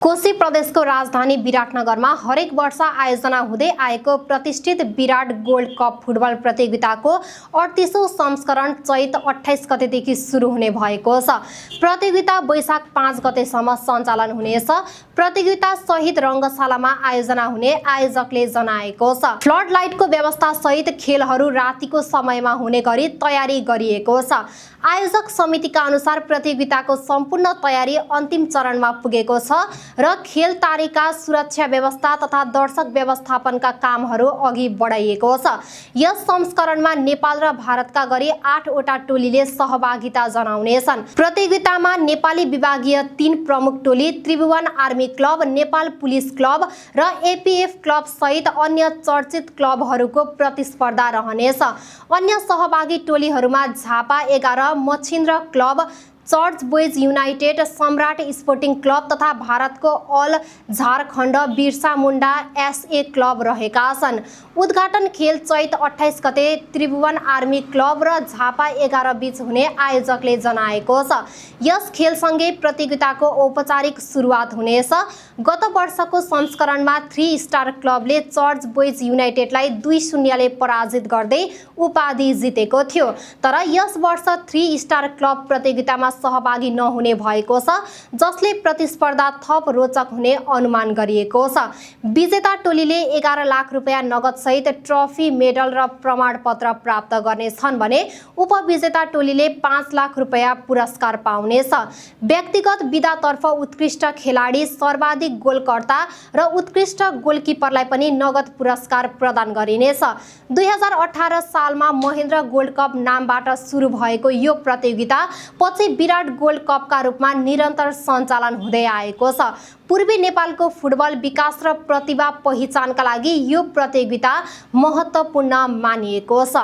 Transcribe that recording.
कोशी प्रदेशको राजधानी विराटनगरमा हरेक वर्ष आयोजना हुँदै आएको प्रतिष्ठित विराट गोल्ड कप फुटबल प्रतियोगिताको 38औं संस्करण चैत 28 गतेदेखि सुरु हुने भएको छ। प्रतियोगिता वैशाख 5 गतेसम्म सञ्चालन हुनेछ। प्रतियोगिता सहित रङ्गशालामा आयोजना हुने आयोजकले जनाएको छ। फ्लड लाइटको व्यवस्था सहित खेलहरू रातिको समयमा हुने गरी तयारी गरिएको छ। आयोजक समितिका अनुसार प्रतियोगिताको सम्पूर्ण तयारी अन्तिम चरणमा पुगेको छ र खेल तारिका, सुरक्षा व्यवस्था तथा दर्शक व्यवस्थापनका कामहरू अघि बढाइएको छ। यस संस्करणमा नेपाल र भारतका गरी 8 वटा टोलीले सहभागिता जनाउनेछन्। प्रतियोगितामा नेपाली विभागीय 3 प्रमुख टोली, Tribhuvan army club, Nepal police club र एपीएफ क्लब सहित अन्य चर्चित क्लबहरूको प्रतिस्पर्धा रहनेछ। अन्य सहभागी टोलीहरूमा Jhapa 11, Machhindra club, church boys united, Samrat sporting club तथा भारतको All Jharkhand Birsa Munda SA club रहेका छन्। उद्घाटन खेल चैत 28 गते त्रिभुवन आर्मी क्लब र झापा 11 बीच हुने आयोजकले जनाएको छ। यस खेलसँगै प्रतियोगिताको औपचारिक सुरुवात हुनेछ। गत वर्षको संस्करणमा 3 स्टार क्लबले चर्च बोइज युनाइटेडलाई 2-0 ले पराजित गर्दै उपाधि जितेको थियो। तर यस वर्ष 3 स्टार क्लब प्रतियोगितामा सहभागी नहुने भएको छ, जसले प्रतिस्पर्धा थप रोचक हुने अनुमान गरिएको छ। विजेता टोलीले 11 लाख रुपैयाँ नगद सहित ट्रफी, मेडल र प्रमाणपत्र प्राप्त गर्नेछन् भने उपविजेता टोलीले 5 लाख रुपैयाँ पुरस्कार पाउनेछ। व्यक्तिगत विधातर्फ उत्कृष्ट खेलाडी, सर्वाधिक गोलकर्ता र उत्कृष्ट गोलकिपरलाई पनि नगद पुरस्कार प्रदान गरिनेछ। 2018 सालमा महेन्द्र गोल्ड कप नामबाट सुरु भएको यो प्रतियोगिता पछि विराट गोल्ड कपका रूपमा निरन्तर सञ्चालन हुँदै आएको छ। पूर्वी नेपालको फुटबल विकास र प्रतिभा पहिचानका लागि यो प्रतियोगिता महत्त्वपूर्ण मानिएको छ।